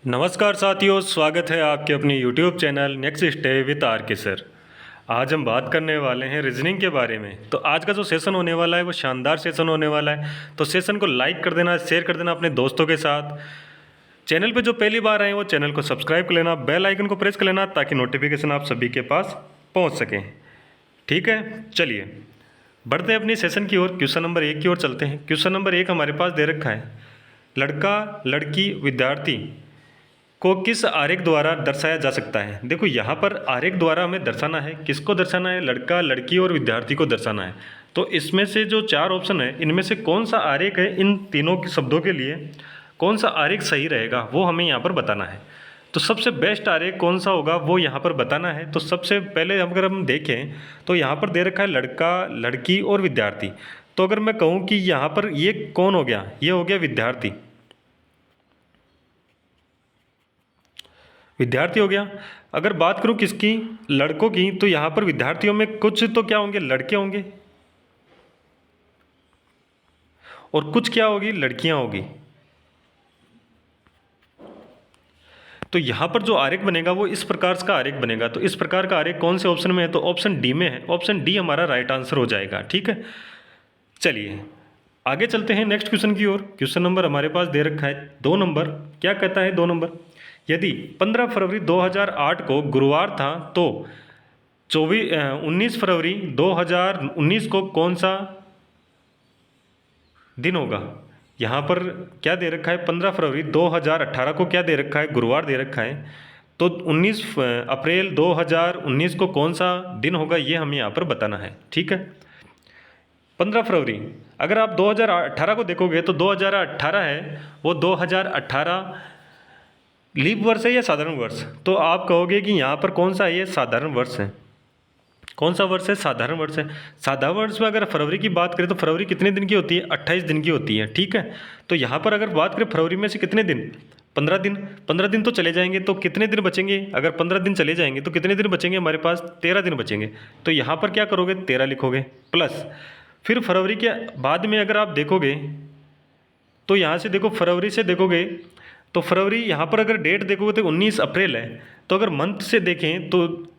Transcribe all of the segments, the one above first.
नमस्कार साथियों, स्वागत है आपके अपने YouTube channel next stay with R K sir. आज हम बात करने वाले हैं रीजनिंग के बारे में। तो आज का जो सेशन होने वाला है वो शानदार सेशन होने वाला है। तो सेशन को लाइक कर देना, शेयर कर देना अपने दोस्तों के साथ। चैनल पे जो पहली बार आए वो चैनल को सब्सक्राइब कर लेना, बेल आइकन को प्रेस कर लेना ताकि नोटिफिकेशन आप सभी के पास पहुँच सकें। ठीक है, चलिए बढ़ते हैं अपनी सेशन की ओर। क्वेश्चन नंबर 1 की ओर चलते हैं। क्वेश्चन नंबर 1 हमारे पास दे रखा है, लड़का लड़की विद्यार्थी को किस आरेख द्वारा दर्शाया जा सकता है। देखो यहाँ पर आरेख द्वारा हमें दर्शाना है, किसको दर्शाना है, लड़का लड़की और विद्यार्थी को दर्शाना है। तो इसमें से जो 4 ऑप्शन है इनमें से कौन सा आरेख है, इन तीनों के शब्दों के लिए कौन सा आरेख सही रहेगा वो हमें यहाँ पर बताना है। तो सबसे बेस्ट आरेख कौन सा होगा वो यहाँ पर बताना है। तो सबसे पहले अगर हम देखें तो यहाँ पर दे रखा है लड़का लड़की और विद्यार्थी। तो अगर मैं कहूँ कि यहाँ पर ये कौन हो गया, ये हो गया विद्यार्थी, विद्यार्थी हो गया। अगर बात करूं किसकी, लड़कों की, तो यहाँ पर विद्यार्थियों में कुछ तो क्या होंगे, लड़के होंगे, और कुछ क्या होगी, लड़कियां होगी। तो यहाँ पर जो आरेख बनेगा वो इस प्रकार का आरेख बनेगा। तो इस प्रकार का आरेख कौन से ऑप्शन में है, तो ऑप्शन डी में है। ऑप्शन डी हमारा राइट आंसर हो जाएगा। ठीक है, चलिए आगे चलते हैं नेक्स्ट क्वेश्चन की ओर। क्वेश्चन नंबर हमारे पास दे रखा है 2 नंबर। क्या कहता है 2 नंबर, यदि 15 फरवरी 2008 को गुरुवार था तो 19 फरवरी 2019 को कौन सा दिन होगा। यहाँ पर क्या दे रखा है, 15 फरवरी 2018 को क्या दे रखा है, गुरुवार दे रखा है। तो 19 अप्रैल 2019 को कौन सा दिन होगा ये हमें यहाँ पर बताना है। ठीक है, 15 फरवरी, अगर आप 2018 को देखोगे तो 2018 है वो 2018 लीप वर्ष है या साधारण वर्ष। तो आप कहोगे कि यहाँ पर कौन सा है, ये साधारण वर्ष है। कौन सा वर्ष है, साधारण वर्ष है। साधारण वर्ष में अगर फरवरी की बात करें तो फरवरी कितने दिन की होती है, 28 दिन की होती है। ठीक है, तो यहाँ पर अगर बात करें फरवरी में से कितने दिन, 15 दिन। 15 दिन तो चले जाएंगे तो कितने दिन बचेंगे, अगर 15 दिन चले जाएंगे तो कितने दिन बचेंगे, हमारे पास 13 दिन बचेंगे। तो यहाँ पर क्या करोगे, 13 लिखोगे प्लस फिर फरवरी के बाद में अगर आप देखोगे तो यहाँ से देखो, फरवरी से देखोगे तो फरवरी यहाँ पर अगर डेट देखोगे तो 19 अप्रैल है। तो अगर मंथ से देखें तो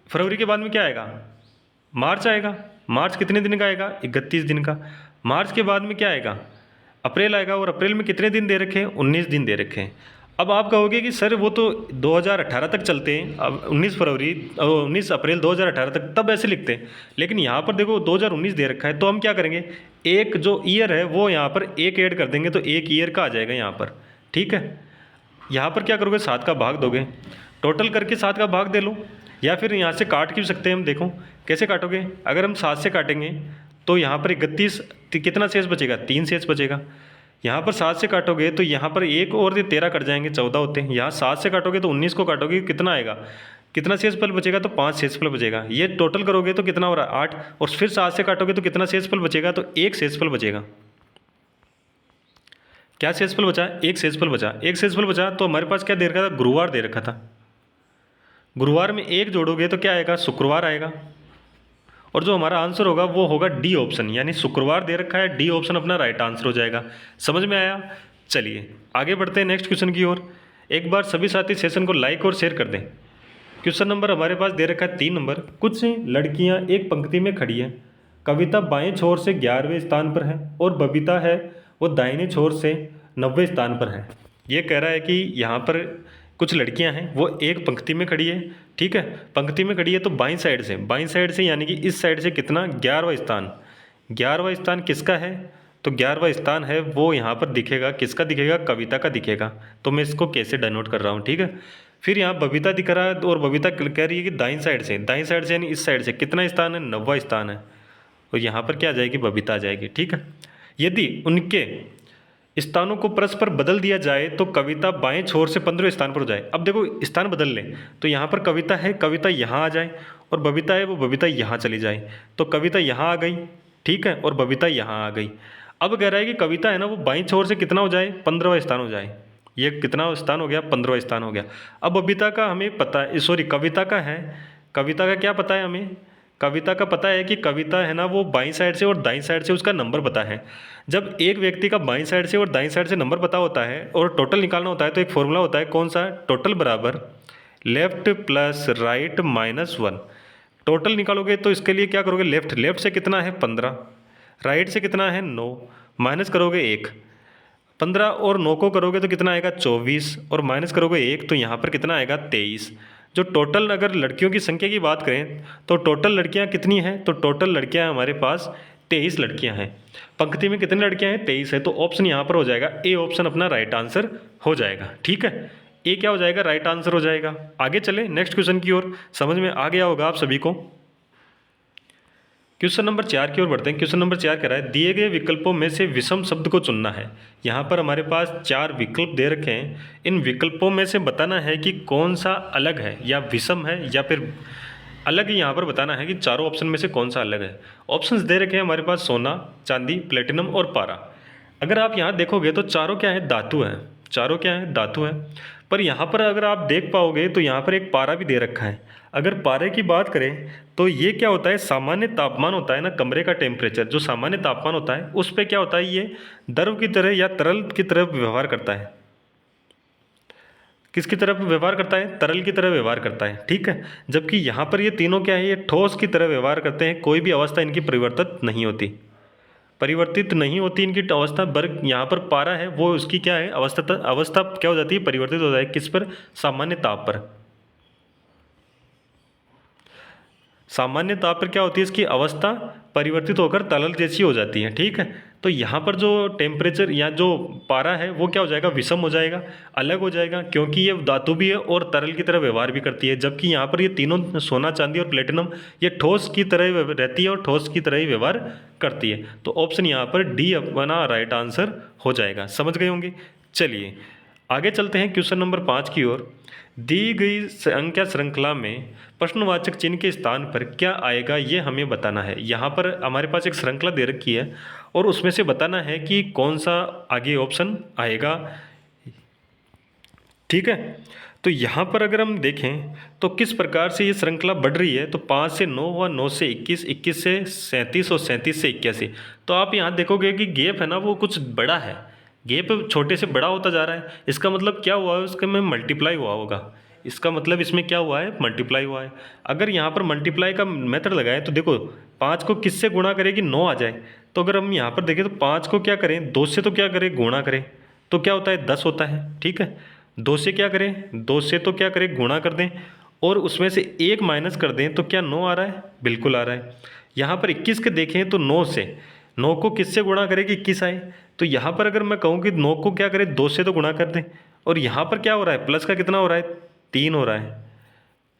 फरवरी के बाद में क्या आएगा, मार्च आएगा। मार्च कितने दिन का आएगा, 31 दिन का। मार्च के बाद में क्या आएगा, अप्रैल आएगा। और अप्रैल में कितने दिन दे रखे हैं, 19 दिन दे रखे हैं। अब आप कहोगे कि सर वो तो 2018 तक चलते हैं, अब 19 अप्रैल 2018 तक तब ऐसे लिखते हैं। लेकिन यहाँ पर देखो 2019 दे रखा है, तो हम क्या करेंगे, एक जो ईयर है वो यहाँ पर एक ऐड कर देंगे तो एक ईयर का आ जाएगा यहाँ पर। ठीक है, यहाँ पर क्या करोगे, 7 का भाग दोगे, टोटल करके 7 का भाग दे लो, या फिर यहाँ से काट भी सकते हैं हम। देखो कैसे काटोगे, अगर हम 7 से काटेंगे तो यहाँ पर 31, कितना शेष बचेगा, 3 शेष बचेगा। यहाँ पर 7 से काटोगे तो यहाँ पर एक और 13 कट जाएंगे, 14 होते हैं। यहाँ 7 से काटोगे तो 19 को काटोगे, कितना आएगा, कितना शेषफल बचेगा, तो 5 शेषफल बचेगा। ये टोटल करोगे तो कितना हो रहा है, 8। और फिर 7 से काटोगे तो कितना शेषफल बचेगा, तो एक शेषफल बचेगा। क्या शेषफल बचा, एक शेषफल बचा। एक शेषफल बचा तो हमारे पास क्या दे रखा था, गुरुवार दे रखा था। गुरुवार में एक जोड़ोगे तो क्या आएगा, शुक्रवार आएगा। और जो हमारा आंसर होगा वो होगा डी ऑप्शन, यानी शुक्रवार दे रखा है, डी ऑप्शन अपना राइट आंसर हो जाएगा। समझ में आया। चलिए आगे बढ़ते हैं नेक्स्ट क्वेश्चन की ओर। एक बार सभी साथी सेशन को लाइक और शेयर कर दें। क्वेश्चन नंबर हमारे पास दे रखा है 3 नंबर। कुछ लड़कियां एक पंक्ति में खड़ी हैं। कविता बाएं छोर से 11वें स्थान पर है और बबीता है वो दाहिने छोर से 90वें स्थान पर है। ये कह रहा है कि यहाँ पर कुछ लड़कियां हैं वो एक पंक्ति में खड़ी है। ठीक है, पंक्ति में खड़ी है तो बाईं साइड से यानी कि इस साइड से कितना, 11वां स्थान। 11वां स्थान किसका है, तो 11वां स्थान है वो यहाँ पर दिखेगा, किसका दिखेगा, कविता का दिखेगा। तो मैं इसको कैसे डिनोट कर रहा हूँ। ठीक है, फिर यहाँ बबीता दिख रहा है और बबीता कह रही है कि दाईं साइड से यानी इस साइड से कितना स्थान है, 9वां स्थान है। और यहाँ पर क्या आ जाएगी, बबीता आ जाएगी। ठीक है, यदि उनके स्थानों को परस्पर बदल दिया जाए तो कविता बाएं छोर से 15वें स्थान पर हो जाए। अब देखो स्थान बदल लें तो यहाँ पर कविता है, कविता यहाँ आ जाए, और बबीता है वो बबीता यहाँ चली जाए। तो कविता यहाँ आ गई, ठीक है, और बबीता यहाँ आ गई। अब कह रहा है कि कविता है ना वो बाईं छोर से कितना हो जाए, 15वां स्थान हो जाए। ये कितना स्थान हो गया, 15वां स्थान हो गया। अब बबीता का हमें पता है, सॉरी कविता का है, कविता का क्या पता है हमें, कविता का पता है कि कविता है ना वो बाईं साइड से और दाईं साइड से उसका नंबर पता है। जब एक व्यक्ति का बाईं साइड से और दाईं साइड से नंबर पता होता है और टोटल निकालना होता है तो एक फॉर्मूला होता है, कौन सा? टोटल बराबर left plus right minus 1। Total निकालोगे तो इसके लिए क्या करोगे? लेफ्ट, लेफ्ट से कितना है 15, राइट से कितना है 9, माइनस करोगे 1। 15 और 9 को करोगे तो कितना आएगा? 24, और माइनस करोगे 1 तो यहाँ पर कितना आएगा? 23। जो टोटल अगर लड़कियों की संख्या की बात करें तो टोटल लड़कियाँ कितनी हैं? तो टोटल लड़कियाँ हमारे पास 23 लड़कियाँ हैं। पंक्ति में कितनी लड़कियाँ हैं? 23 है। तो ऑप्शन यहाँ पर हो जाएगा ए ऑप्शन अपना राइट आंसर हो जाएगा। ठीक है, ए क्या हो जाएगा? राइट आंसर हो जाएगा। आगे चले नेक्स्ट क्वेश्चन की ओर। समझ में आ गया होगा आप सभी को। क्वेश्चन नंबर 4 की ओर बढ़ते हैं। क्वेश्चन नंबर 4 कह रहा है दिए गए विकल्पों में से विषम शब्द को चुनना है। यहाँ पर हमारे पास 4 विकल्प दे रखे हैं। इन विकल्पों में से बताना है कि कौन सा अलग है या विषम है या फिर अलग। यहाँ पर बताना है कि चारों ऑप्शन में से कौन सा अलग है। ऑप्शंस दे रखे हैं हमारे पास सोना, चांदी, प्लेटिनम और पारा। अगर आप यहाँ देखोगे तो चारों क्या है? धातु हैं। चारों क्या है? धातु हैं। पर यहाँ पर अगर आप देख पाओगे तो यहाँ पर एक पारा भी दे रखा है। अगर पारे की बात करें तो ये क्या होता है? सामान्य तापमान होता है ना, कमरे का टेम्परेचर जो सामान्य तापमान होता है उस पर क्या होता है? ये द्रव की तरह या तरल की तरह व्यवहार करता है। किसकी तरह व्यवहार करता है? तरल की तरह व्यवहार करता है। ठीक है, जबकि यहाँ पर ये तीनों क्या है? ये ठोस की तरह व्यवहार करते हैं। कोई भी अवस्था इनकी परिवर्तित नहीं होती, परिवर्तित नहीं होती इनकी अवस्था। वर्ग यहाँ पर पारा है वो उसकी क्या है? अवस्था क्या हो जाती है? परिवर्तित हो जाती है। किस पर? सामान्य ताप पर। सामान्य ताप पर क्या होती है? इसकी अवस्था परिवर्तित होकर तरल जैसी हो जाती है। ठीक है, तो यहाँ पर जो टेम्परेचर या जो पारा है वो क्या हो जाएगा? विषम हो जाएगा, अलग हो जाएगा, क्योंकि ये धातु भी है और तरल की तरह व्यवहार भी करती है। जबकि यहाँ पर ये तीनों सोना, चांदी और प्लेटिनम ये ठोस की तरह रहती है और ठोस की तरह ही व्यवहार करती है। तो ऑप्शन यहाँ पर डी अपना राइट आंसर हो जाएगा। समझ गए होंगे। चलिए आगे चलते हैं क्वेश्चन नंबर 5 की ओर। दी गई संख्या श्रृंखला में प्रश्नवाचक चिन्ह के स्थान पर क्या आएगा ये हमें बताना है। यहाँ पर हमारे पास एक श्रृंखला दे रखी है और उसमें से बताना है कि कौन सा आगे ऑप्शन आएगा। ठीक है, तो यहाँ पर अगर हम देखें तो किस प्रकार से ये श्रृंखला बढ़ रही है। तो 5 से 9 हुआ, 9 से 21, 21 से 37 और 37 से 81। तो आप यहाँ देखोगे कि गैप है ना वो कुछ बड़ा है, गैप छोटे से बड़ा होता जा रहा है। इसका मतलब क्या हुआ है? उसके में मल्टीप्लाई हुआ होगा। इसका मतलब इसमें क्या हुआ है? मल्टीप्लाई हुआ है। अगर यहाँ पर मल्टीप्लाई का मेथड लगाएं तो देखो 5 को किससे गुणा करेगी? 9 आ जाए। तो अगर हम यहाँ पर देखें तो 5 को क्या करें? 2 से तो क्या करें? गुणा करें तो क्या होता है? 10 होता है। ठीक है, 2 से क्या करें? 2 से तो क्या करें? गुणा कर दें और उसमें से 1 माइनस कर दें तो क्या 9 आ रहा है? बिल्कुल आ रहा है। यहाँ पर 21 के देखें तो 9 से 9 को किससे गुणा करें कि 21 आए। तो यहाँ पर अगर मैं कहूँ कि 9 को क्या करें? 2 से तो गुणा कर दें। और यहाँ पर क्या हो रहा है? प्लस का कितना हो रहा है? 3 हो रहा है।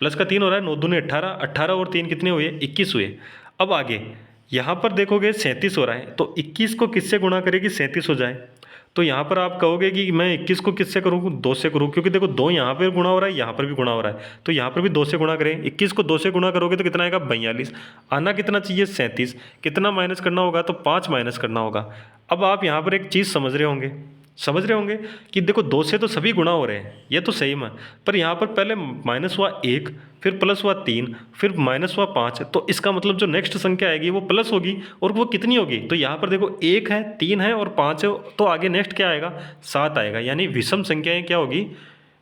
प्लस का 3 हो रहा है। 9 दूनी 18, 18 और 3 कितने हुए? 21 हुए। अब आगे यहाँ पर देखोगे 37 हो रहा है। तो 21 को किससे गुणा करें कि 37 हो जाए। तो यहाँ पर आप कहोगे कि मैं 21 को किससे करूँ? 2 से करूँ, क्योंकि देखो 2 यहाँ पर गुणा हो रहा है, यहाँ पर भी गुणा हो रहा है। तो यहाँ पर भी 2 से गुणा करें। 21 को 2 से गुणा करोगे तो कितना आएगा? 42। आना कितना चाहिए? 37। कितना माइनस करना होगा? तो 5 माइनस करना होगा। अब आप यहाँ पर एक चीज़ समझ रहे होंगे कि देखो 2 से तो सभी गुणा हो रहे हैं, ये तो सही में। पर यहाँ पर पहले माइनस हुआ 1, फिर प्लस हुआ 3, फिर माइनस हुआ 5। तो इसका मतलब जो नेक्स्ट संख्या आएगी वो प्लस होगी। और वो कितनी होगी? तो यहाँ पर देखो 1 है, 3 है और 5 है। तो आगे नेक्स्ट क्या आएगा? 7 आएगा। यानी विषम संख्याएँ क्या होगी?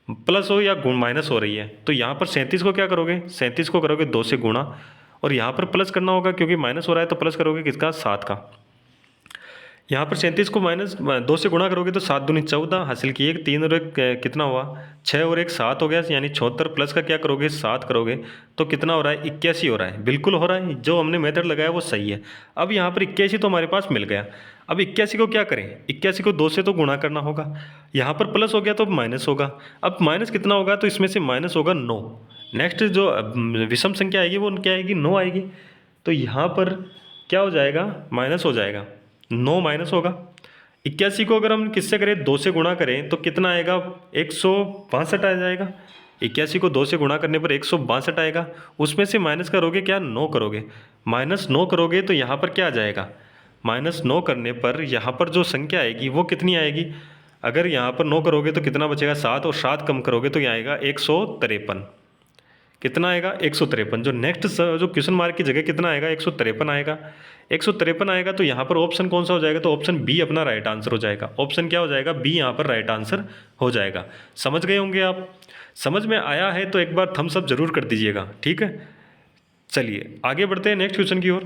प्लस हो या माइनस हो रही है। तो यहाँ पर 37 को क्या करोगे? 37 को करोगे 2 से गुणा और यहाँ पर प्लस करना होगा, क्योंकि माइनस हो रहा है तो प्लस करोगे किसका? 7 का। यहाँ पर 37 को माइनस 2 से गुणा करोगे तो 7 दूनी 14 हासिल की। 1 3 और 1 कितना हुआ? 6 और 1 7 हो गया, यानी 76। प्लस का क्या करोगे? 7 करोगे तो कितना हो रहा है? 81 हो रहा है। बिल्कुल हो रहा है, जो हमने मेथड लगाया वो सही है। अब यहाँ पर 81 तो हमारे पास मिल गया। अब 81 को क्या करें? 81 को 2 से तो गुणा करना होगा। यहाँ पर प्लस हो गया तो माइनस होगा। अब माइनस कितना होगा? तो इसमें से माइनस होगा 9। नेक्स्ट जो विषम संख्या आएगी वो क्या आएगी? 9 आएगी। तो यहाँ पर क्या हो जाएगा? माइनस हो जाएगा, 9 माइनस होगा। 81 को अगर हम किससे करें? 2 से गुणा करें तो कितना आएगा? 162 आ जाएगा। 81 को 2 से गुणा करने पर 162 आएगा। उसमें से माइनस करोगे क्या? 9 करोगे। माइनस 9 करोगे तो यहाँ पर क्या आ जाएगा? माइनस 9 करने पर यहाँ पर जो संख्या आएगी वो कितनी आएगी? अगर यहाँ पर 9 करोगे तो कितना बचेगा? 7 और 7 कम करोगे तो यहाँ आएगा 153। कितना आएगा 153। जो नेक्स्ट जो क्वेश्चन मार्क की जगह कितना आएगा 153 आएगा। 153 आएगा तो यहाँ पर ऑप्शन कौन सा हो जाएगा, तो ऑप्शन बी अपना राइट आंसर हो जाएगा। ऑप्शन क्या हो जाएगा, बी यहाँ पर राइट आंसर हो जाएगा। समझ गए होंगे आप। समझ में आया है तो एक बार थम्स अप जरूर कर दीजिएगा, ठीक है। चलिए आगे बढ़ते हैं नेक्स्ट क्वेश्चन की ओर।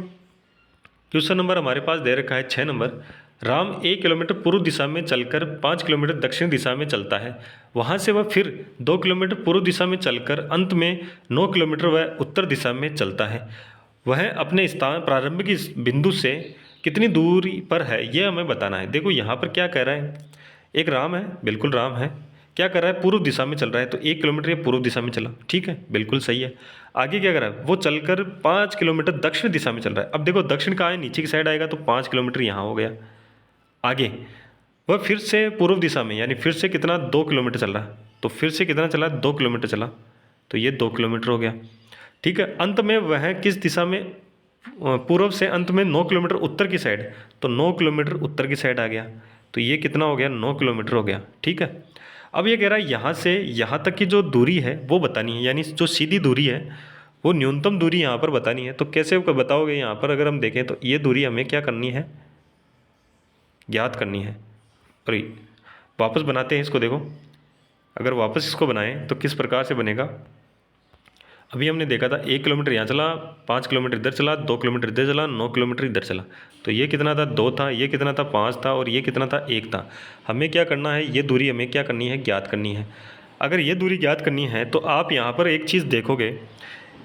क्वेश्चन नंबर हमारे पास दे रखा है 6 नंबर। राम 1 किलोमीटर पूर्व दिशा में चलकर 5 किलोमीटर दक्षिण दिशा में चलता है। वहाँ से वह फिर 2 किलोमीटर पूर्व दिशा में चलकर अंत में 9 किलोमीटर वह उत्तर दिशा में चलता है। वह अपने स्थान प्रारंभिक इस बिंदु से कितनी दूरी पर है, यह हमें बताना है। देखो यहाँ पर क्या कह रहा है, एक राम है, बिल्कुल राम है, क्या कर रहा है, पूर्व दिशा में चल रहा है, तो 1 किलोमीटर ये पूर्व दिशा में चला, ठीक है, बिल्कुल सही है। आगे क्या कर रहा है, वो चलकर 5 किलोमीटर दक्षिण दिशा में चल रहा है। अब देखो दक्षिण कहाँ है, नीचे की साइड आएगा, तो 5 किलोमीटर यहाँ हो गया। आगे वह फिर से पूर्व दिशा में, यानी फिर से कितना 2 किलोमीटर चल रहा है, तो फिर से कितना चला 2 किलोमीटर चला, तो ये 2 किलोमीटर हो गया, ठीक है। अंत में वह किस दिशा में, पूर्व से अंत में 9 किलोमीटर उत्तर की साइड, तो 9 किलोमीटर उत्तर की साइड आ गया, तो ये कितना हो गया 9 किलोमीटर हो गया, ठीक है। अब ये कह रहा है यहाँ से यहाँ तक की जो दूरी है वो बतानी है, यानी जो सीधी दूरी है वो न्यूनतम दूरी यहाँ पर बतानी है। तो कैसे बताओगे, यहाँ पर अगर हम देखें तो ये दूरी हमें क्या करनी है, ज्ञात करनी है। और वापस बनाते हैं इसको, देखो अगर वापस इसको बनाएं तो किस प्रकार से बनेगा। अभी हमने देखा था 1 किलोमीटर यहाँ चला, 5 किलोमीटर इधर चला, 2 किलोमीटर इधर चला, 9 किलोमीटर इधर चला, तो ये कितना था 2 था, ये कितना था 5 था, और ये कितना था 1 था। हमें क्या करना है, ये दूरी हमें क्या करनी है, ज्ञात करनी है। अगर ये दूरी ज्ञात करनी है तो आप यहाँ पर एक चीज़ देखोगे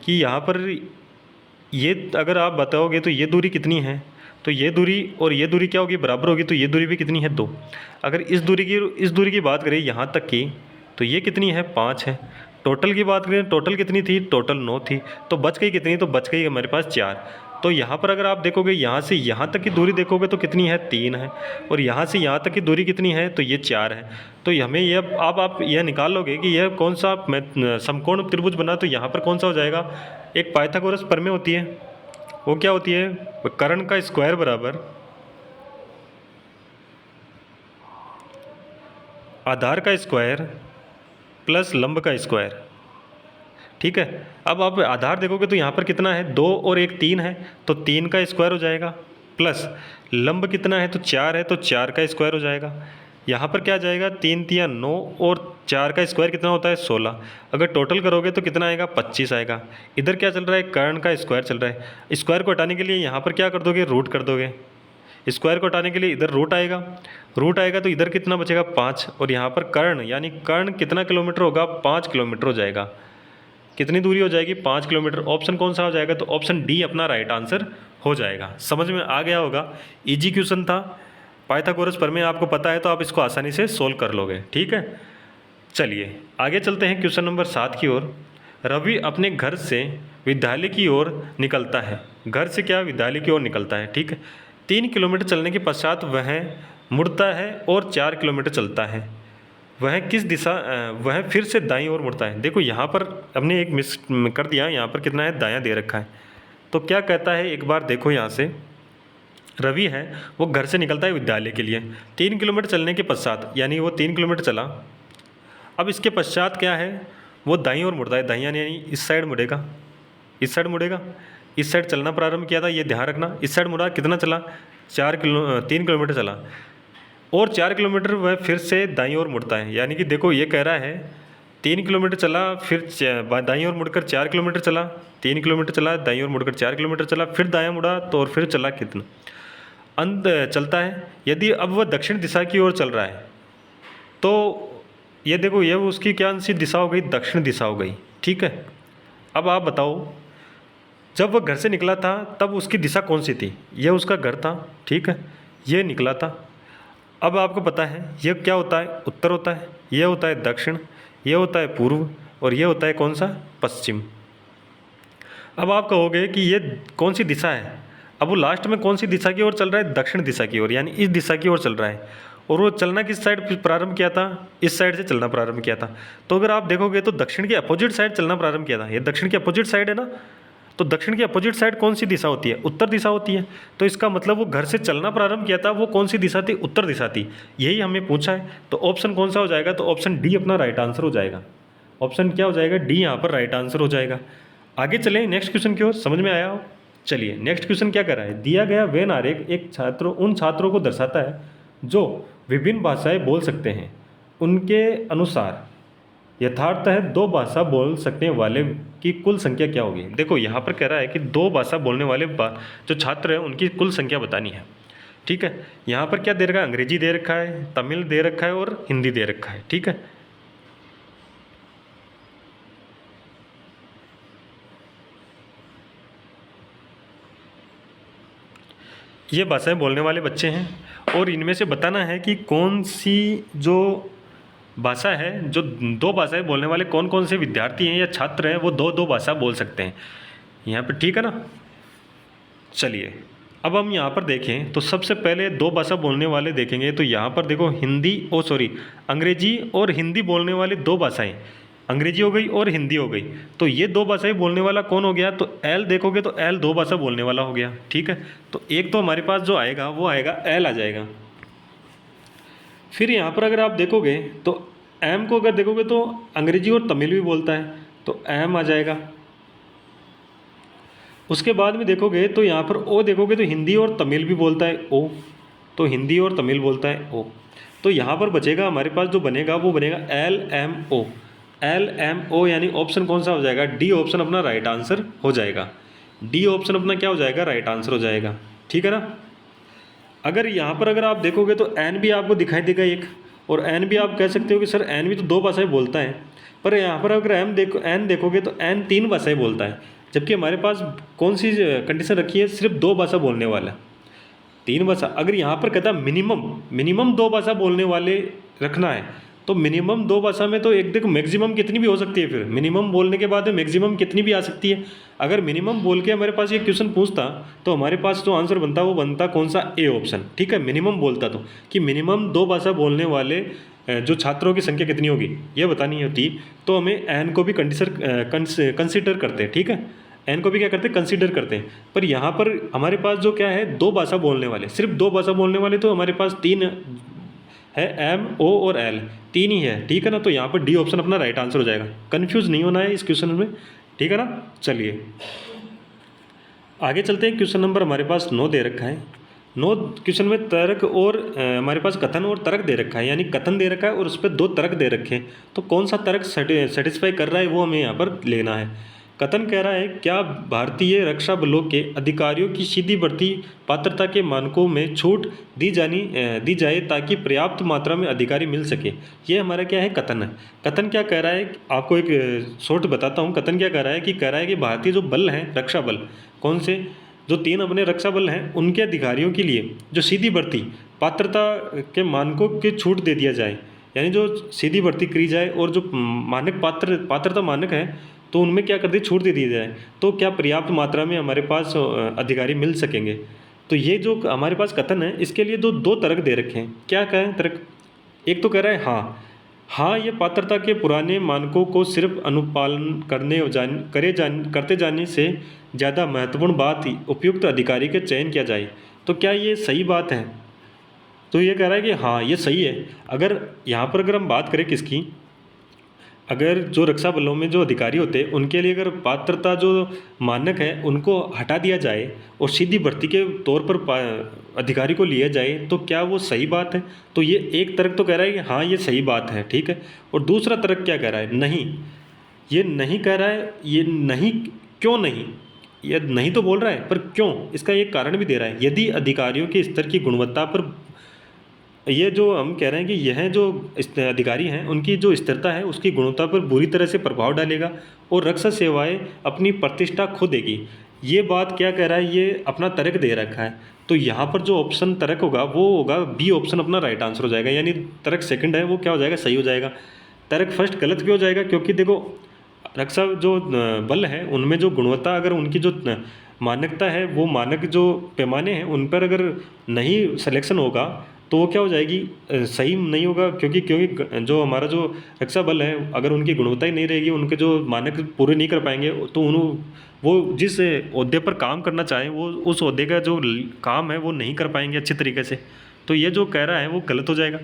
कि यहाँ पर ये अगर आप बताओगे तो ये दूरी कितनी है, तो ये दूरी और ये दूरी क्या होगी, बराबर होगी, तो ये दूरी भी कितनी है 2। अगर इस दूरी की बात करें यहाँ तक की, तो ये कितनी है 5 है। टोटल की बात करें, टोटल कितनी थी, टोटल 9 थी, तो बच गई कितनी, तो बच गई हमारे पास 4। तो यहाँ पर अगर आप देखोगे यहाँ से यहाँ तक की दूरी देखोगे तो कितनी है 3 है, और यहाँ से यहाँ तक की दूरी कितनी है, तो ये 4 है। तो हमें यह आप यह निकाल लोगे कि यह कौन सा समकोण त्रिभुज बना, तो यहाँ पर कौन सा हो जाएगा, एक पाइथागोरस प्रमेय होती है, वो क्या होती है, कर्ण का स्क्वायर बराबर आधार का स्क्वायर प्लस लंब का स्क्वायर, ठीक है। अब आप आधार देखोगे तो यहाँ पर कितना है 2 और 1 3 है, तो 3 का स्क्वायर हो जाएगा, प्लस लंब कितना है, तो 4 है, तो 4 का स्क्वायर हो जाएगा। यहाँ पर क्या आ जाएगा 3 3 9 और 4 का स्क्वायर कितना होता है 16। अगर टोटल करोगे तो कितना आएगा 25 आएगा। इधर क्या चल रहा है, कर्ण का स्क्वायर चल रहा है। स्क्वायर को हटाने के लिए यहाँ पर क्या कर दोगे, रूट कर दोगे। स्क्वायर को हटाने के लिए इधर रूट आएगा, रूट आएगा तो इधर कितना बचेगा 5, और यहाँ पर कर्ण यानी कर्ण कितना किलोमीटर होगा, 5 किलोमीटर हो जाएगा। कितनी दूरी हो जाएगी 5 किलोमीटर। ऑप्शन कौन सा हो जाएगा, तो ऑप्शन डी अपना राइट आंसर हो जाएगा। समझ में आ गया होगा, इजी क्वेश्चन था, पाइथागोरस प्रमेय आपको पता है तो आप इसको आसानी से सोल्व कर लोगे, ठीक है। चलिए आगे चलते हैं क्वेश्चन नंबर 7 की ओर। रवि अपने घर से विद्यालय की ओर निकलता है। घर से क्या, विद्यालय की ओर निकलता है, ठीक है। 3 किलोमीटर चलने के पश्चात वह मुड़ता है और 4 किलोमीटर चलता है। वह किस दिशा, वह फिर से दाईं ओर मुड़ता है। देखो यहाँ पर हमने एक मिस कर दिया, यहाँ पर कितना है दायां दे रखा है, तो क्या कहता है एक बार देखो। यहाँ से रवि है वो घर से निकलता है विद्यालय के लिए 3 किलोमीटर चलने के पश्चात, यानी वो 3 किलोमीटर चला। अब इसके पश्चात क्या है, वो दाईं ओर मुड़ता है, दाईं यानी इस साइड मुड़ेगा, इस साइड मुड़ेगा, इस साइड चलना प्रारंभ किया था, ये ध्यान रखना। इस साइड मुड़ा, कितना चला 3 किलोमीटर चला, और 4 किलोमीटर वह फिर से दाईं ओर मुड़ता है। यानी कि देखो ये कह रहा है 3 किलोमीटर चला, फिर दाईं ओर मुड़कर 4 किलोमीटर चला, 3 किलोमीटर चला, दाईं ओर मुड़कर 4 किलोमीटर चला, फिर दायां मुड़ा तो और फिर चला कितना अंत चलता है। यदि अब वह दक्षिण दिशा की ओर चल रहा है तो ये देखो ये उसकी क्या सी दिशा हो गई, दक्षिण दिशा हो गई, ठीक है। अब आप बताओ जब वह घर से निकला था तब उसकी दिशा कौन सी थी, यह उसका घर था, ठीक है, ये निकला था। अब आपको पता है यह क्या होता है, उत्तर होता है, यह होता है दक्षिण, यह होता है पूर्व, और यह होता है कौन सा, पश्चिम। अब आप कहोगे कि ये कौन सी दिशा है, अब वो लास्ट में कौन सी दिशा की ओर चल रहा है, दक्षिण दिशा की ओर, यानी इस दिशा की ओर चल रहा है। और वो चलना किस साइड प्रारंभ किया था, इस साइड से चलना प्रारंभ किया था। तो अगर आप देखोगे तो दक्षिण के अपोजिट साइड चलना प्रारंभ किया था, ये दक्षिण के अपोजिट साइड है ना, तो दक्षिण की अपोजिट साइड कौन सी दिशा होती है, उत्तर दिशा होती है। तो इसका मतलब वो घर से चलना प्रारंभ किया था, वो कौन सी दिशा थी, उत्तर दिशा थी, यही हमें पूछा है। तो ऑप्शन कौन सा हो जाएगा, तो ऑप्शन डी अपना राइट आंसर हो जाएगा। ऑप्शन क्या हो जाएगा, डी यहाँ पर राइट आंसर हो जाएगा। आगे चलें नेक्स्ट क्वेश्चन की ओर, समझ में आया हो। चलिए नेक्स्ट क्वेश्चन क्या कर रहा है, दिया गया वेन आरेख एक छात्रों उन छात्रों को दर्शाता है जो विभिन्न भाषाएं बोल सकते हैं। उनके अनुसार यथार्थ है दो भाषा बोल सकने वाले की कुल संख्या क्या होगी। देखो यहाँ पर कह रहा है कि दो भाषा बोलने वाले जो छात्र हैं उनकी कुल संख्या बतानी है। ठीक है, यहाँ पर क्या दे रखा है, अंग्रेजी दे रखा है, तमिल दे रखा है और हिंदी दे रखा है। ठीक है, ये भाषाएं बोलने वाले बच्चे हैं और इनमें से बताना है कि कौन सी जो भाषा है, जो दो भाषाएं बोलने वाले कौन कौन से विद्यार्थी हैं या छात्र हैं वो दो दो भाषा बोल सकते हैं यहाँ पे। ठीक है ना। चलिए अब हम यहाँ पर देखें तो सबसे पहले दो भाषा बोलने वाले देखेंगे तो यहाँ पर देखो अंग्रेजी और हिंदी बोलने वाले दो भाषाएं, अंग्रेजी हो गई और हिंदी हो गई। तो ये दो भाषाएं बोलने वाला कौन हो गया, तो एल देखोगे तो एल दो भाषा बोलने वाला हो गया। ठीक है, तो एक तो हमारे पास जो आएगा वो आएगा एल आ जाएगा। फिर यहाँ पर अगर आप देखोगे तो एम को अगर देखोगे तो अंग्रेजी और तमिल भी बोलता है तो एम आ जाएगा। उसके बाद में देखोगे तो यहाँ पर ओ देखोगे तो हिंदी और तमिल भी बोलता है ओ, तो हिंदी और तमिल बोलता है ओ। तो यहाँ पर बचेगा हमारे पास जो बनेगा वो बनेगा L M O, L M O, यानी ऑप्शन कौन सा हो जाएगा, डी ऑप्शन अपना राइट आंसर हो जाएगा। डी ऑप्शन अपना क्या हो जाएगा, राइट आंसर हो जाएगा। ठीक है ना। अगर यहाँ पर अगर आप देखोगे तो एन भी आपको दिखाई देगा एक, और एन भी आप कह सकते हो कि सर एन भी तो दो भाषाएं बोलता है, पर यहाँ पर अगर एन देखोगे तो एन तीन भाषाएं बोलता है, जबकि हमारे पास कौन सी कंडीशन रखी है, सिर्फ दो भाषा बोलने वाला, तीन भाषा। अगर यहाँ पर कहता मिनिमम दो भाषा बोलने वाले रखना है तो मिनिमम दो भाषा में तो एक देखो मैक्सिमम कितनी भी हो सकती है, फिर मिनिमम बोलने के बाद में मैक्सिमम कितनी भी आ सकती है। अगर मिनिमम बोल के हमारे पास ये क्वेश्चन पूछता तो हमारे पास जो आंसर बनता वो बनता कौन सा, ए ऑप्शन। ठीक है, मिनिमम बोलता तो कि मिनिमम दो भाषा बोलने वाले जो छात्रों की संख्या कितनी होगी ये बतानी होती, तो हमें एन को भी कंसिडर करते हैं। ठीक है, एन को भी क्या करते हैं, कंसीडर करते हैं। पर यहाँ पर हमारे पास जो क्या है, दो भाषा बोलने वाले, सिर्फ दो भाषा बोलने वाले तो हमारे पास तीन है, एम ओ और एल, तीन ही है। ठीक है ना, तो यहाँ पर डी ऑप्शन अपना राइट आंसर हो जाएगा। कन्फ्यूज़ नहीं होना है इस क्वेश्चन में। ठीक है ना। चलिए आगे चलते हैं। क्वेश्चन नंबर हमारे पास 9 दे रखा है। 9 क्वेश्चन में तर्क और हमारे पास कथन और तर्क दे रखा है, यानी कथन दे रखा है और उस पर दो तर्क दे रखे हैं। तो कौन सा तर्क सेटिस्फाई कर रहा है वो हमें यहाँ पर लेना है। कथन कह रहा है, क्या भारतीय रक्षा बलों के अधिकारियों की सीधी भर्ती पात्रता के मानकों में छूट दी जाए ताकि पर्याप्त मात्रा में अधिकारी मिल सके। ये हमारा क्या है, कथन है। कथन क्या कह रहा है, आपको एक शॉर्ट बताता हूँ। कथन क्या कह रहा है कि भारतीय जो बल हैं, रक्षा बल, कौन से, जो तीन अपने रक्षा बल हैं, उनके अधिकारियों के लिए जो सीधी भर्ती पात्रता के मानकों की छूट दे दिया जाए, यानी जो सीधी भर्ती करी जाए और जो मानक पात्रता मानक है तो उनमें क्या कर दी, छूट दे दी जाए, तो क्या पर्याप्त मात्रा में हमारे पास अधिकारी मिल सकेंगे। तो ये जो हमारे पास कथन है इसके लिए दो तर्क दे रखे हैं। क्या कहें तर्क, एक तो कह रहा है हाँ ये पात्रता के पुराने मानकों को सिर्फ अनुपालन करते जाने से ज़्यादा महत्वपूर्ण बात ही उपयुक्त अधिकारी के चयन किया जाए। तो क्या ये सही बात है, तो ये कह रहा है कि हाँ ये सही है। अगर यहाँ पर अगर हम बात करें किसकी, अगर जो रक्षा बलों में जो अधिकारी होते हैं उनके लिए अगर पात्रता जो मानक है उनको हटा दिया जाए और सीधी भर्ती के तौर पर अधिकारी को लिया जाए तो क्या वो सही बात है। तो ये एक तर्क तो कह रहा है कि हाँ ये सही बात है। ठीक है, और दूसरा तर्क क्या कह रहा है, नहीं, ये नहीं कह रहा है। ये नहीं, क्यों नहीं, ये नहीं तो बोल रहा है पर क्यों, इसका एक कारण भी दे रहा है। यदि अधिकारियों के स्तर की गुणवत्ता पर, ये जो हम कह रहे हैं कि यह जो अधिकारी हैं उनकी जो स्थिरता है उसकी गुणवत्ता पर बुरी तरह से प्रभाव डालेगा और रक्षा सेवाएं अपनी प्रतिष्ठा खो देगी। ये बात क्या कह रहा है, ये अपना तर्क दे रखा है। तो यहाँ पर जो ऑप्शन तर्क होगा वो होगा बी ऑप्शन अपना राइट आंसर हो जाएगा, यानी तर्क सेकंड है वो क्या हो जाएगा, सही हो जाएगा। तर्क फर्स्ट गलत क्यों हो जाएगा, क्योंकि देखो रक्षा जो बल है उनमें जो गुणवत्ता, अगर उनकी जो मानकता है वो मानक जो पैमाने हैं उन पर अगर नहीं सिलेक्शन होगा तो वो क्या हो जाएगी, सही नहीं होगा। क्योंकि जो हमारा जो रक्षा बल है अगर उनकी गुणवत्ता ही नहीं रहेगी, उनके जो मानक पूरे नहीं कर पाएंगे तो वो जिस ओहदे पर काम करना चाहें वो उस ओहदे का जो काम है वो नहीं कर पाएंगे अच्छे तरीके से। तो ये जो कह रहा है वो गलत हो जाएगा।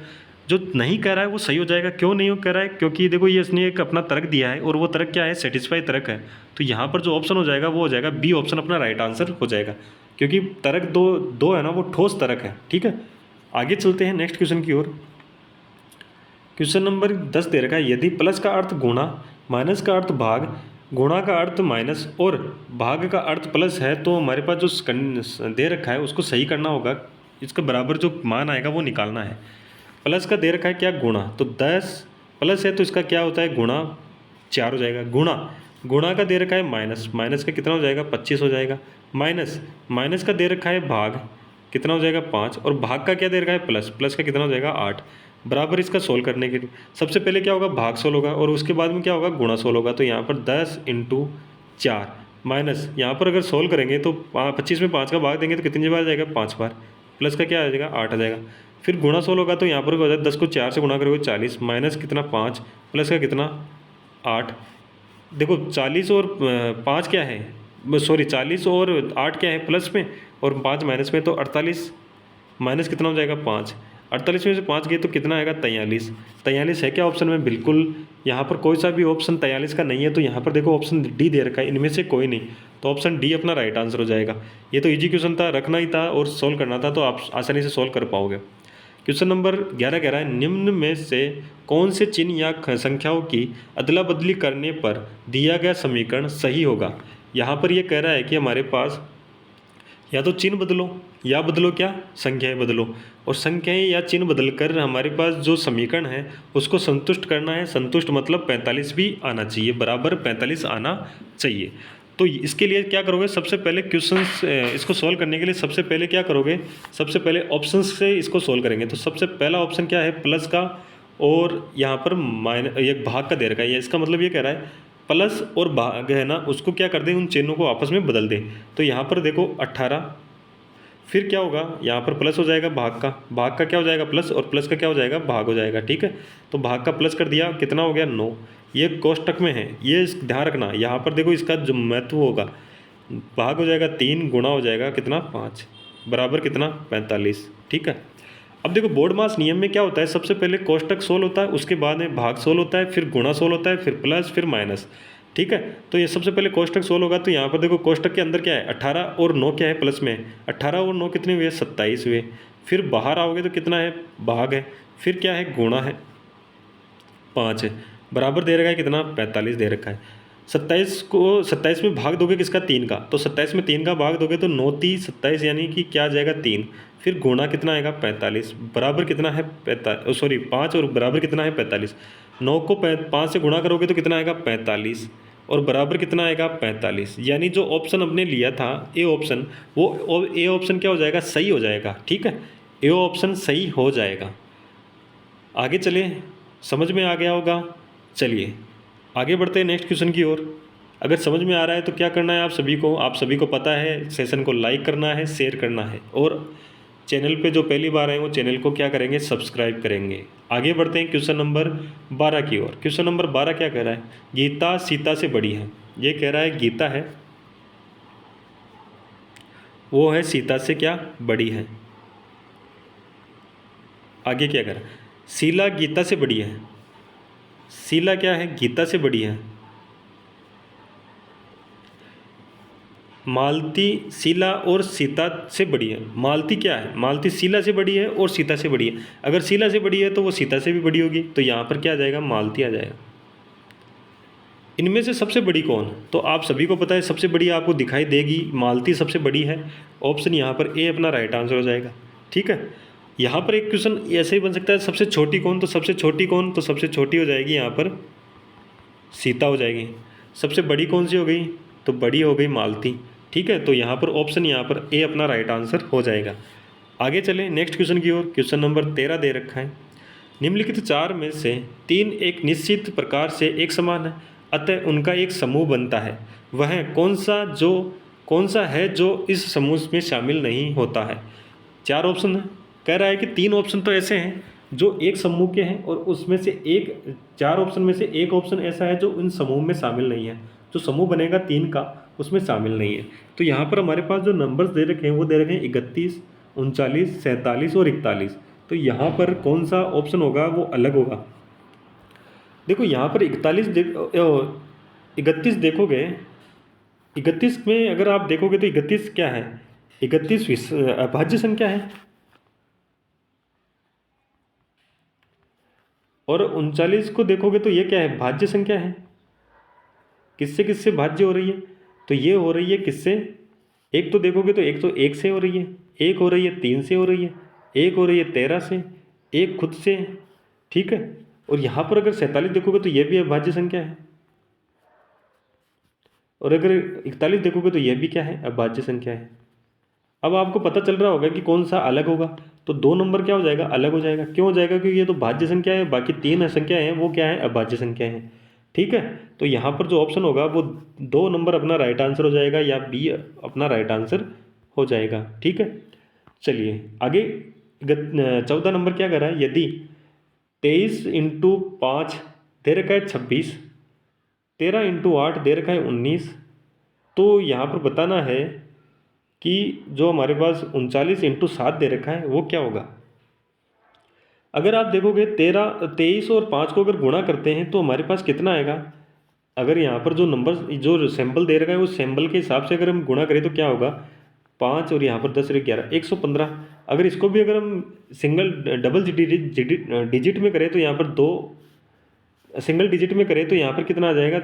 जो नहीं कह रहा है वो सही हो जाएगा। क्यों नहीं हो कह रहा है? क्योंकि देखो ये इसने एक अपना तर्क दिया है और वो तर्क क्या है? सेटिस्फाई तर्क है। तो यहाँ पर जो ऑप्शन हो जाएगा वो हो जाएगा बी ऑप्शन अपना राइट आंसर हो जाएगा, क्योंकि तर्क दो दो है ना, वो ठोस तर्क है। ठीक है, आगे चलते हैं नेक्स्ट क्वेश्चन की ओर। क्वेश्चन नंबर 10 दे रखा है, यदि प्लस का अर्थ गुणा, माइनस का अर्थ भाग, गुणा का अर्थ माइनस और भाग का अर्थ प्लस है, तो हमारे पास जो दे रखा है उसको सही करना होगा। इसका बराबर जो मान आएगा वो निकालना है। प्लस का दे रखा है क्या? गुणा। तो 10 प्लस है तो इसका क्या होता है? गुणा 4 हो जाएगा। गुणा का दे रखा है माइनस, माइनस का कितना हो जाएगा? 25 हो जाएगा। माइनस का दे रखा है भाग, कितना हो जाएगा? 5। और भाग का क्या दे रखा है? प्लस, प्लस का कितना हो जाएगा? 8। बराबर इसका सोल्व करने के लिए सबसे पहले क्या होगा? भाग सोल्व होगा और उसके बाद में क्या होगा? गुणा सोल्व होगा। तो यहाँ पर 10 × 4 माइनस, यहाँ पर अगर सोल्व करेंगे तो 25 में 5 का भाग देंगे तो कितनी बार आ जाएगा? 5 बार। प्लस का क्या आ जाएगा? 8 आ जाएगा। फिर गुणा सोल्व होगा तो यहाँ पर क्या हो जाएगा? 10 को 4 से गुणा करोगे 40, माइनस कितना? 5, प्लस का कितना? 8। देखो 40 और 5 क्या है? सॉरी 40 और 8 क्या है? प्लस में, और 5 माइनस में, तो 48। माइनस कितना हो जाएगा? 5। 48 में से 5 गए तो कितना आएगा? 43। 43 है क्या ऑप्शन में? बिल्कुल, यहाँ पर कोई सा भी ऑप्शन 43 का नहीं है। तो यहाँ पर देखो ऑप्शन डी दे रखा है, इनमें से कोई नहीं, तो ऑप्शन डी अपना राइट आंसर हो जाएगा। ये तो इजी क्वेश्चन था, रखना ही था और सोल्व करना था, तो आप आसानी से सोल्व कर पाओगे। क्वेश्चन नंबर 11 कह रहा है, निम्न में से कौन से चिन्ह या संख्याओं की अदला बदली करने पर दिया गया समीकरण सही होगा? यहाँ पर ये कह रहा है कि हमारे पास या तो चिन्ह बदलो या बदलो क्या? संख्याएं बदलो। और संख्याएं या चिन्ह बदलकर हमारे पास जो समीकरण है उसको संतुष्ट करना है। संतुष्ट मतलब 45 भी आना चाहिए, बराबर 45 आना चाहिए। तो इसके लिए क्या करोगे? सबसे पहले क्वेश्चंस इसको सॉल्व करने के लिए सबसे पहले क्या करोगे? सबसे पहले ऑप्शंस से इसको सॉल्व करेंगे। तो सबसे पहला ऑप्शन क्या है? प्लस का, और यहाँ पर माइनस, एक भाग का दे रखा है। इसका मतलब ये कह रहा है प्लस और भाग है ना, उसको क्या कर दें? उन चिन्हों को आपस में बदल दें। तो यहाँ पर देखो 18, फिर क्या होगा? यहाँ पर प्लस हो जाएगा भाग का क्या हो जाएगा? प्लस, और प्लस का क्या हो जाएगा? भाग हो जाएगा। ठीक है, तो भाग का प्लस कर दिया, कितना हो गया? 9। ये कोष्टक में है, ये ध्यान रखना। यहाँ पर देखो इसका जो महत्व होगा, भाग हो जाएगा 3, गुणा हो जाएगा कितना? 5, बराबर कितना? 45। ठीक है, अब देखो बोर्ड मास नियम में क्या होता है? सबसे पहले कोष्टक सोल्व होता है, उसके बाद में भाग सोल्व होता है, फिर गुणा सोल्व होता है, फिर प्लस, फिर माइनस। ठीक है, तो ये सबसे पहले कोष्टक सोल्व होगा। तो यहाँ पर देखो कोष्टक के अंदर क्या है? 18 और 9 क्या है? प्लस में। 18 और 9 कितने हुए? 27 हुए। फिर बाहर आओगे तो कितना है? भाग है। फिर क्या है? गुणा है, 5 है, बराबर दे रखा है कितना? 45 दे रखा है। 27 में भाग दोगे किसका? 3 का। तो 27 में 3 का भाग दोगे तो 9 3 27, यानी कि क्या आ जाएगा? 3। फिर गुणा कितना आएगा? 45, बराबर कितना है? 5, और बराबर कितना है? 45। 9 को 5 से गुणा करोगे तो कितना आएगा? 45, और बराबर कितना आएगा? 45। यानी जो ऑप्शन हमने लिया था ए ऑप्शन, वो ए ऑप्शन क्या हो जाएगा? सही हो जाएगा। ठीक है, ए ऑप्शन सही हो जाएगा। आगे चले, समझ में आ गया होगा। चलिए आगे बढ़ते हैं नेक्स्ट क्वेश्चन की ओर। अगर समझ में आ रहा है तो क्या करना है? आप सभी को पता है, सेशन को लाइक करना है, शेयर करना है, और चैनल पे जो पहली बार आए वो चैनल को क्या करेंगे? सब्सक्राइब करेंगे। आगे बढ़ते हैं क्वेश्चन नंबर 12 की ओर। क्वेश्चन नंबर 12 क्या कह रहा है? गीता सीता से बड़ी है। ये कह रहा है गीता है, वो है सीता से क्या? बड़ी है। आगे क्या कर रहा है? शीला गीता से बड़ी है। शीला क्या है? गीता से बड़ी है। मालती शीला और सीता से बड़ी है। मालती क्या है? मालती शीला से बड़ी है और सीता से बड़ी है। अगर शीला से बड़ी है तो वो सीता से भी बड़ी होगी, तो यहाँ पर क्या आ जाएगा? मालती आ जाएगा। इनमें से सबसे बड़ी कौन? तो आप सभी को पता है सबसे बड़ी आपको दिखाई देगी, मालती सबसे बड़ी है। ऑप्शन यहाँ पर ए अपना राइट आंसर हो जाएगा। ठीक है, यहाँ पर एक क्वेश्चन ऐसे ही बन सकता है, सबसे छोटी कौन? तो सबसे छोटी कौन? तो सबसे छोटी हो जाएगी यहाँ पर सीता हो जाएगी। सबसे बड़ी कौन सी हो गई? तो बड़ी हो गई मालती। ठीक है, तो यहाँ पर ऑप्शन यहाँ पर ए अपना राइट आंसर हो जाएगा। आगे चलें नेक्स्ट क्वेश्चन की ओर। क्वेश्चन नंबर 13 दे रखा है, निम्नलिखित 4 में से 3 एक निश्चित प्रकार से एक समान है, अतः उनका एक समूह बनता है। वह कौन सा है जो इस समूह में शामिल नहीं होता है? 4 ऑप्शन है। कह रहा है कि 3 ऑप्शन तो ऐसे हैं जो एक समूह के हैं, और उसमें से 4 ऑप्शन में से एक ऑप्शन ऐसा है जो इन समूह में शामिल नहीं है। जो समूह बनेगा 3 का, उसमें शामिल नहीं है। तो यहाँ पर हमारे पास जो नंबर्स दे रखे हैं वो दे रखे हैं 31, 39, 47 और 41। तो यहाँ पर कौन सा ऑप्शन होगा वो अलग होगा। देखो यहाँ पर 31 देखोगे, 31 में अगर आप देखोगे तो 31 क्या है, 31 अभाज्य संख्या है, और 39 को देखोगे तो ये क्या है, भाज्य संख्या है। किससे किससे भाज्य हो रही है, तो ये हो रही है किससे, एक तो देखोगे तो एक तो 1 से हो रही है, एक हो रही है 3 से हो रही है, एक हो रही है 13 से, एक खुद से, ठीक है। और यहाँ पर अगर 47 देखोगे तो ये भी अभाज्य संख्या है, और अगर 41 देखोगे तो ये भी क्या है, अभाज्य संख्या है। अब आपको पता चल रहा होगा कि कौन सा अलग होगा, तो 2 नंबर क्या हो जाएगा, अलग हो जाएगा। क्यों हो जाएगा, क्योंकि ये तो भाज्य संख्या है, बाकी 3 संख्याएं हैं वो क्या है, अभाज्य संख्या है, ठीक है। तो यहाँ पर जो ऑप्शन होगा वो 2 नंबर अपना राइट आंसर हो जाएगा, या बी अपना राइट आंसर हो जाएगा, ठीक है। चलिए आगे 14 नंबर क्या कर रहा है, यदि 23 इंटू 5 दे रखा है 26, 13 इंटू 8 दे रखा है 19, तो यहाँ पर बताना है कि जो हमारे पास 39 इंटू 7 दे रखा है वो क्या होगा। अगर आप देखोगे 23 और 5 को अगर गुणा करते हैं तो हमारे पास कितना आएगा। अगर यहाँ पर जो नंबर जो सैंपल दे रखा है उस सैंपल के हिसाब से अगर हम गुणा करें तो क्या होगा, 5 और यहाँ पर 10 और 11 115। अगर इसको भी अगर हम सिंगल डबल डिजिट में करें तो यहाँ पर 2 सिंगल डिजिट में करें तो यहाँ पर कितना आ जाएगा,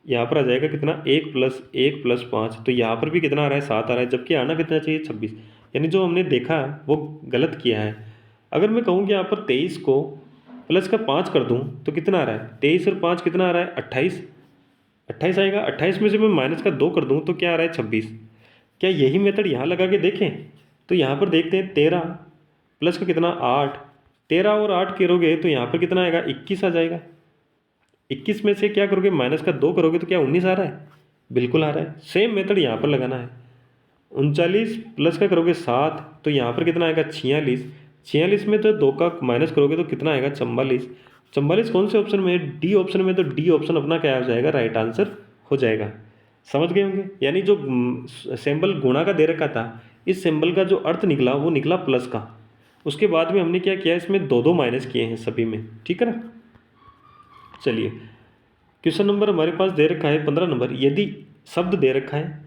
यहाँ पर आ जाएगा कितना, 1 + 1 + 5, तो यहाँ पर भी कितना आ रहा है, 7 आ रहा है, जबकि आना कितना चाहिए, 26। यानी जो हमने देखा वो गलत किया है। अगर मैं कहूँ कि यहाँ पर 23 को प्लस का 5 कर दूँ तो कितना आ रहा है, 23 और 5 कितना आ रहा है, 28, 28 आएगा। 28 में से मैं माइनस का 2 कर दूँ तो क्या आ रहा है, 26। क्या यही मेथड यहाँ लगा के देखें, तो यहाँ पर देखते हैं 13 प्लस का कितना 8, 13 और 8 करोगे तो यहाँ पर कितना आएगा, 21 आ जाएगा। 21 में से क्या करोगे, माइनस का 2 करोगे तो क्या 19 आ रहा है, बिल्कुल आ रहा है। सेम मेथड यहाँ पर लगाना है। 39 प्लस का करोगे 7 तो यहाँ पर कितना आएगा, 46, 46 में तो 2 का माइनस करोगे तो कितना आएगा, 44, 44 कौन से ऑप्शन में है, डी ऑप्शन में, तो डी ऑप्शन अपना क्या हो जाएगा, राइट आंसर हो जाएगा। समझ गए होंगे, यानी जो सिंबल गुणा का दे रखा था, इस सिंबल का जो अर्थ निकला वो निकला प्लस का। उसके बाद में हमने क्या किया, इसमें 2 2 माइनस किए हैं सभी में, ठीक है ना। चलिए क्वेश्चन नंबर हमारे पास दे रखा है 15 नंबर, यदि शब्द दे रखा है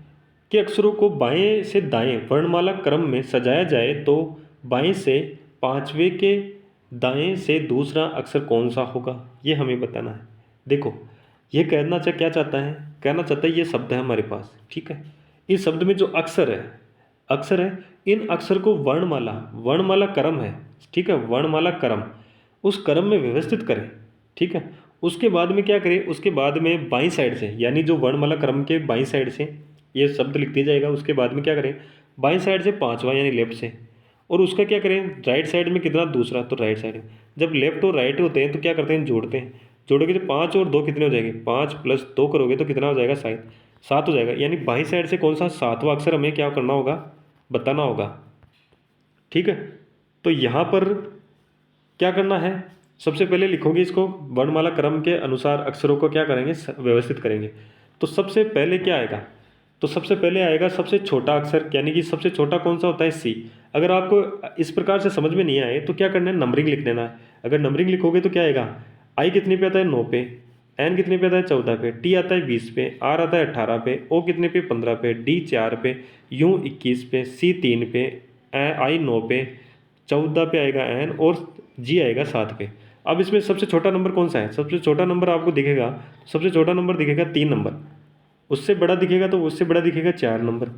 कि अक्षरों को बाएं से दाएं वर्णमाला क्रम में सजाया जाए तो बाएं से पांचवें के दाएं से दूसरा अक्षर कौन सा होगा, ये हमें बताना है। देखो ये क्या चाहता है, कहना चाहता है ये शब्द है हमारे पास, ठीक है। इस शब्द में जो अक्षर है, इन अक्षर को वर्णमाला क्रम है, ठीक है, वर्णमाला क्रम, उस क्रम में व्यवस्थित करें, ठीक है। उसके बाद में क्या करें, उसके बाद में बाईं साइड से, यानी जो वर्णमाला क्रम के बाईं साइड से ये शब्द लिख दिया जाएगा, उसके बाद में क्या करें, बाईं साइड से पांचवा यानी लेफ्ट से, और उसका क्या करें, राइट साइड में कितना, दूसरा, तो राइट साइड में। जब लेफ्ट और राइट होते हैं तो क्या करते हैं, जोड़ते हैं, जोड़ोगे तो 5 और 2 कितने हो जाएंगे, 5 + 2 करोगे तो कितना हो जाएगा, 7 हो जाएगा। यानी बाईं साइड से कौन सा 7वां अक्षर हमें क्या करना होगा, बताना होगा, ठीक है। तो यहाँ पर क्या करना है, सबसे पहले लिखोगे इसको वर्णमाला क्रम के अनुसार अक्षरों को क्या करेंगे, व्यवस्थित करेंगे। तो सबसे पहले क्या आएगा, तो सबसे पहले आएगा सबसे छोटा अक्षर, यानी कि सबसे छोटा कौन सा होता है, सी। अगर आपको इस प्रकार से समझ में नहीं आए तो क्या करना है, नंबरिंग लिख लेना है। अगर नंबरिंग लिखोगे तो क्या आएगा, आई कितने पे आता है, 9 पे, एन कितने पे आता है, 14 पे, टी आता है 20 पे, आर आता है 18 पे, ओ कितने पे, 15 पे, डी 4 पे, यू 21 पे, सी 3 पे, आई 9 पे, 14 पे आएगा एन, और जी आएगा 7 पे। अब इसमें सबसे छोटा नंबर कौन सा है, सबसे छोटा नंबर आपको दिखेगा, सबसे छोटा नंबर दिखेगा 3 नंबर, उससे बड़ा दिखेगा तो उससे बड़ा दिखेगा 4 नंबर,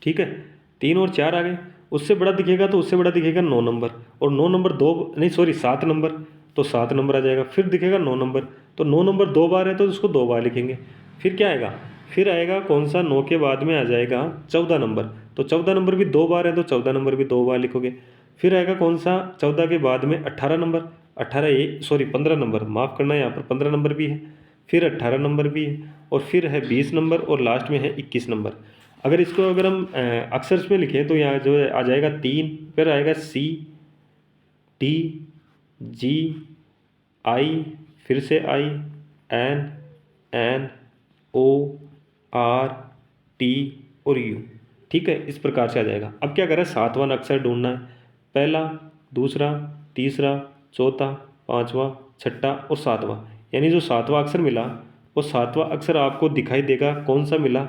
ठीक है। 3 और 4 आ गए, उससे बड़ा दिखेगा तो उससे बड़ा दिखेगा 9 नंबर, और 9 नंबर 2 नहीं सॉरी 7 नंबर, तो 7 नंबर आ जाएगा। फिर दिखेगा 9 नंबर, तो 9 नंबर 2 बार है तो उसको 2 बार लिखेंगे। फिर क्या आएगा, फिर आएगा कौन सा, 9 के बाद में आ जाएगा 14 नंबर, तो 14 नंबर भी 2 बार है तो 14 नंबर भी 2 बार लिखोगे। फिर आएगा कौन सा, 14 के बाद में 18 नंबर, 15 नंबर, माफ़ करना यहाँ पर 15 नंबर भी है, फिर 18 नंबर भी है, और फिर है 20 नंबर, और लास्ट में है 21 नंबर। अगर इसको अगर हम अक्षर्स में लिखें तो यहाँ जो आ जाएगा 3, फिर आएगा सी, टी, जी, आई, फिर से I, N, N, O, R, T और यू, ठीक है। इस प्रकार से आ जाएगा। अब क्या करें, 7वां अक्षर ढूंढना है। पहला दूसरा, तीसरा, चौथा, पाँचवा, छठा और सातवां। यानी जो सातवां अक्षर मिला वो सातवां अक्षर आपको दिखाई देगा कौन सा मिला,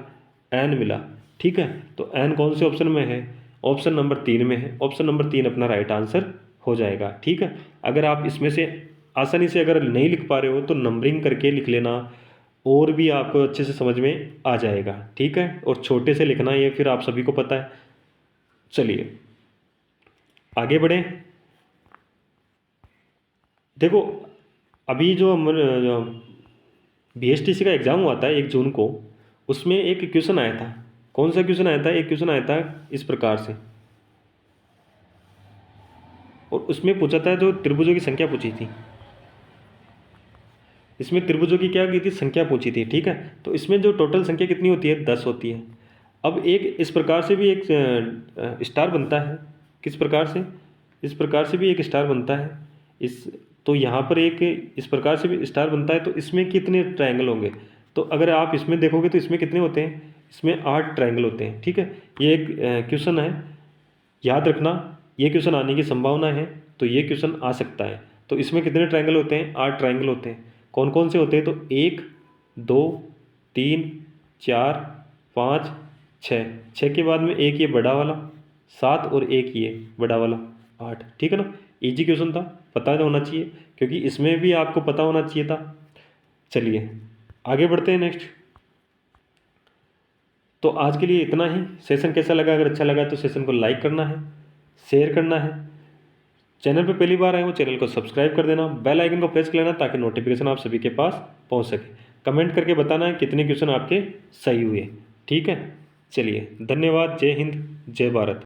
एन मिला। ठीक है, तो एन कौन से ऑप्शन में है, ऑप्शन नंबर 3 में है। ऑप्शन नंबर 3 अपना राइट आंसर हो जाएगा। ठीक है, अगर आप इसमें से आसानी से अगर नहीं लिख पा रहे हो तो नंबरिंग करके लिख लेना, और भी आपको अच्छे से समझ में आ जाएगा। ठीक है, और छोटे से लिखना, ये फिर आप सभी को पता है। चलिए आगे बढ़ें। देखो अभी जो BSTC का एग्ज़ाम हुआ था 1 जून को, उसमें एक क्वेश्चन आया था। कौन सा क्वेश्चन आया था, एक क्वेश्चन आया था इस प्रकार से, और उसमें पूछा था जो त्रिभुजों की संख्या पूछी थी। इसमें त्रिभुजों की क्या की थी, संख्या पूछी थी। ठीक है, तो इसमें जो टोटल संख्या कितनी होती है, 10 होती है। अब एक इस प्रकार से भी एक स्टार बनता है। किस प्रकार से, इस प्रकार से भी एक स्टार बनता है। इस तो यहाँ पर एक इस प्रकार से भी स्टार बनता है। तो इसमें कितने ट्रायंगल होंगे, तो अगर आप इसमें देखोगे तो इसमें कितने होते हैं, इसमें 8 ट्रायंगल होते हैं। ठीक है, ये एक क्वेश्चन है, याद रखना, ये क्वेश्चन आने की संभावना है, तो ये क्वेश्चन आ सकता है। तो इसमें कितने ट्रायंगल होते हैं, 8 ट्रायंगल होते हैं। कौन कौन से होते हैं, तो 1, 2, 3, 4, 5, 6। 6 के बाद में एक ये बड़ा वाला 7 और एक ये बड़ा वाला 8। ठीक है ना, इजी क्वेश्चन था, पता होना चाहिए, क्योंकि इसमें भी आपको पता होना चाहिए था। चलिए आगे बढ़ते हैं नेक्स्ट। तो आज के लिए इतना ही। सेशन कैसा लगा, अगर अच्छा लगा तो सेशन को लाइक करना है, शेयर करना है। चैनल पर पहली बार आए हो चैनल को सब्सक्राइब कर देना, बेल आइकन को प्रेस कर लेना ताकि नोटिफिकेशन आप सभी के पास पहुंच सके। कमेंट करके बताना है कितने क्वेश्चन आपके सही हुए। ठीक है, चलिए धन्यवाद। जय हिंद, जय भारत।